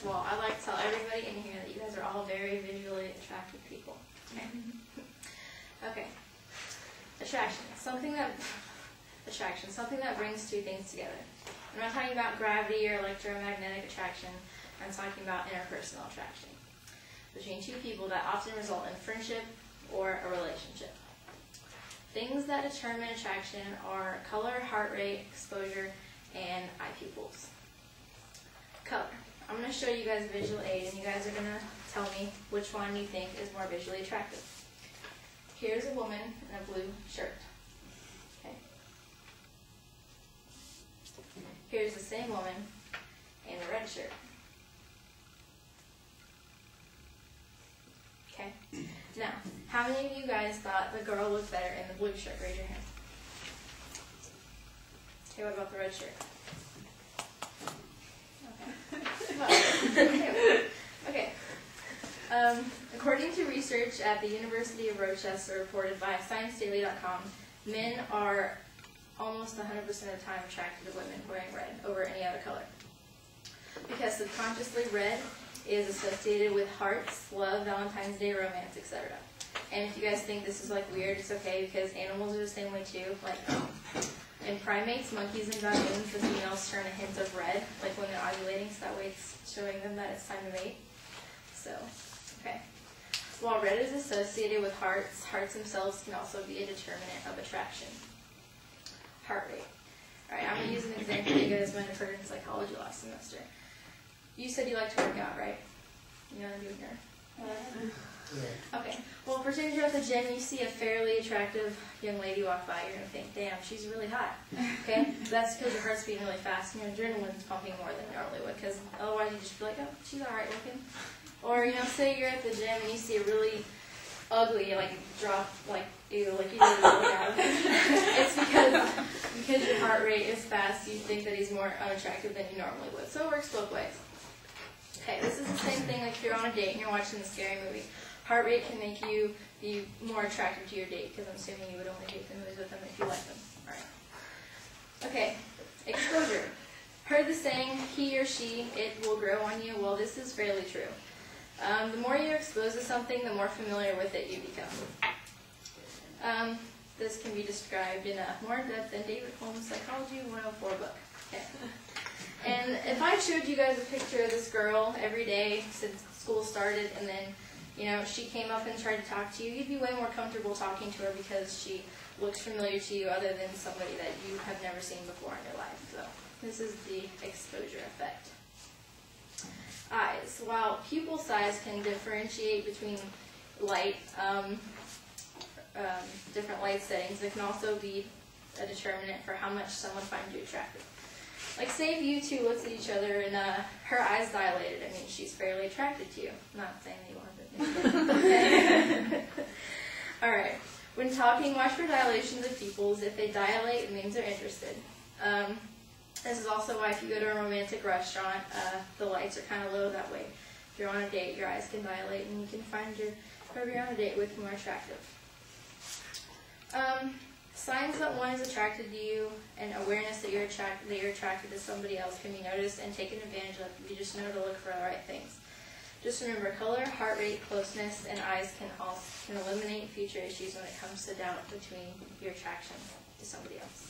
first of all, I'd like to tell everybody in here that you guys are all very visually attractive people. Okay. Okay. Attraction. Something that brings two things together. I'm not talking about gravity or electromagnetic attraction. I'm talking about interpersonal attraction between two people that often result in friendship or a relationship. Things that determine attraction are color, heart rate, exposure, and eye pupils. Color. I'm going to show you guys a visual aid, and you guys are going to tell me which one you think is more visually attractive. Here's a woman in a blue shirt. Okay. Here's the same woman in a red shirt. Okay. Now, how many of you guys thought the girl looked better in the blue shirt? Raise your hand. Okay, what about the red shirt? Okay. Okay. According to research at the University of Rochester reported by ScienceDaily.com, men are almost 100% of the time attracted to women wearing red over any other color. Because subconsciously red is associated with hearts, love, Valentine's Day, romance, etc. And if you guys think this is like weird, it's okay, because animals are the same way too. Like in primates, monkeys, and baboons, the females turn a hint of red, like when they're ovulating, so that way it's showing them that it's time to mate. So, okay. While red is associated with hearts, hearts themselves can also be a determinant of attraction. Heart rate. Alright, I'm going to use an example that you guys might have heard in psychology last semester. You said you like to work out, right? You know what I'm doing here? Okay. Well, pretend you're at the gym, you see a fairly attractive young lady walk by, you're going to think, damn, she's really hot. Okay? That's because your heart's beating really fast and your adrenaline's pumping more than it normally would, because otherwise you just feel like, oh, she's alright looking. Or, you know, say you're at the gym and you see a really ugly, like, drop, like, ew, like you need to look at him. It's because your heart rate is fast, you think that he's more unattractive than you normally would. So it works both ways. Okay, this is the same thing like if you're on a date and you're watching a scary movie. Heart rate can make you be more attractive to your date, because I'm assuming you would only date the movies with them if you like them. Alright. Okay, exposure. Heard the saying, he or she, it will grow on you. Well, this is fairly true. The more you're exposed to something, the more familiar with it you become. This can be described in more depth than David Holmes' Psychology 104 book. Okay. And if I showed you guys a picture of this girl every day since school started, and then, you know, she came up and tried to talk to you, you'd be way more comfortable talking to her because she looks familiar to you other than somebody that you have never seen before in your life. So this is the exposure effect. Eyes. While pupil size can differentiate between light, different light settings, it can also be a determinant for how much someone finds you attractive. Like, say if you two looked at each other and her eyes dilated. I mean, she's fairly attracted to you. I'm not saying that you are, but okay. All right. When talking, watch for dilations of pupils. If they dilate, it means they're interested. This is also why if you go to a romantic restaurant, the lights are kind of low. That way, if you're on a date, your eyes can dilate, and you can find whoever you're on a date with more attractive. Signs that one is attracted to you and awareness that you're attracted to somebody else can be noticed and taken advantage of. You just know to look for the right things. Just remember, color, heart rate, closeness, and eyes can eliminate future issues when it comes to doubt between your attraction to somebody else.